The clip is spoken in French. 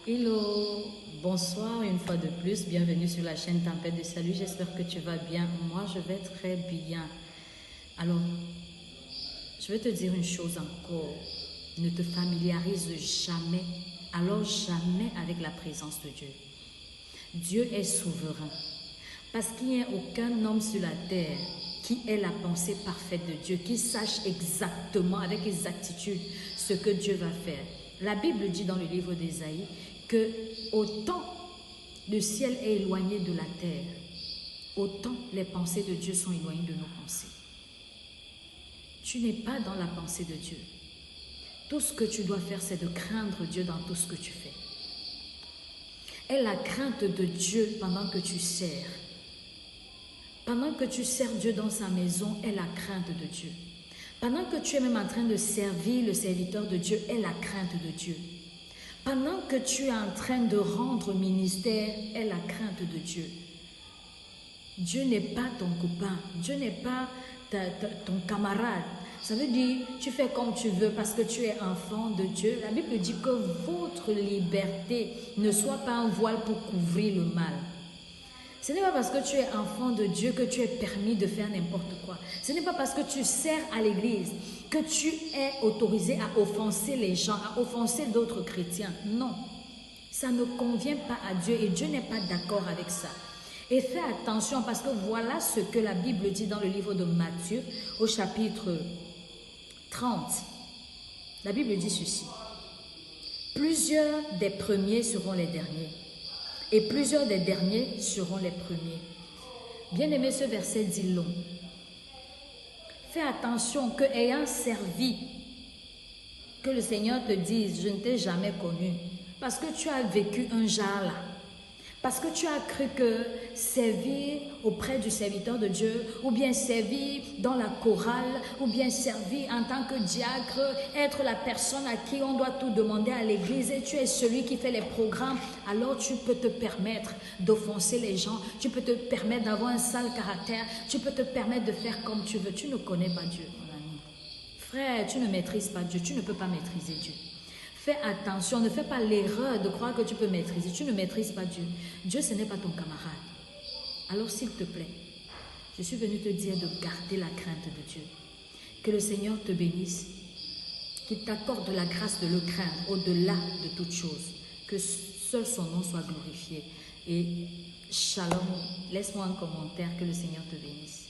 Hello, bonsoir une fois de plus, bienvenue sur la chaîne Tempête de Salut, j'espère que tu vas bien, moi je vais très bien. Alors, je vais te dire une chose encore, ne te familiarise jamais, alors jamais avec la présence de Dieu. Dieu est souverain, parce qu'il n'y a aucun homme sur la terre qui ait la pensée parfaite de Dieu, qui sache exactement, avec exactitude, ce que Dieu va faire. La Bible dit dans le livre d'Ésaïe que autant le ciel est éloigné de la terre, autant les pensées de Dieu sont éloignées de nos pensées. Tu n'es pas dans la pensée de Dieu. Tout ce que tu dois faire, c'est de craindre Dieu dans tout ce que tu fais. Aie la crainte de Dieu pendant que tu sers. Pendant que tu sers Dieu dans sa maison, aie la crainte de Dieu. Pendant que tu es même en train de servir le serviteur de Dieu, aie la crainte de Dieu. Pendant que tu es en train de rendre ministère, aie la crainte de Dieu. Dieu n'est pas ton copain, Dieu n'est pas ton camarade. Ça veut dire, tu fais comme tu veux parce que tu es enfant de Dieu. La Bible dit que votre liberté ne soit pas un voile pour couvrir le mal. Ce n'est pas parce que tu es enfant de Dieu que tu es permis de faire n'importe quoi. Ce n'est pas parce que tu sers à l'église que tu es autorisé à offenser les gens, à offenser d'autres chrétiens. Non, ça ne convient pas à Dieu et Dieu n'est pas d'accord avec ça. Et fais attention parce que voilà ce que la Bible dit dans le livre de Matthieu au chapitre 30. La Bible dit ceci. Plusieurs des premiers seront les derniers. Et plusieurs des derniers seront les premiers. Bien-aimé, ce verset dit long. Fais attention que ayant servi, que le Seigneur te dise, je ne t'ai jamais connu. Parce que tu as vécu un genre là. Parce que tu as cru que servir auprès du serviteur de Dieu, ou bien servir dans la chorale, ou bien servir en tant que diacre, être la personne à qui on doit tout demander à l'église et tu es celui qui fait les programmes, alors tu peux te permettre d'offenser les gens, tu peux te permettre d'avoir un sale caractère, tu peux te permettre de faire comme tu veux. Tu ne connais pas Dieu, mon ami. Frère, tu ne maîtrises pas Dieu, tu ne peux pas maîtriser Dieu. Fais attention, ne fais pas l'erreur de croire que tu peux maîtriser. Tu ne maîtrises pas Dieu. Dieu, ce n'est pas ton camarade. Alors, s'il te plaît, je suis venue te dire de garder la crainte de Dieu. Que le Seigneur te bénisse, qu'il t'accorde la grâce de le craindre au-delà de toute chose. Que seul son nom soit glorifié. Et shalom, laisse-moi un commentaire, que le Seigneur te bénisse.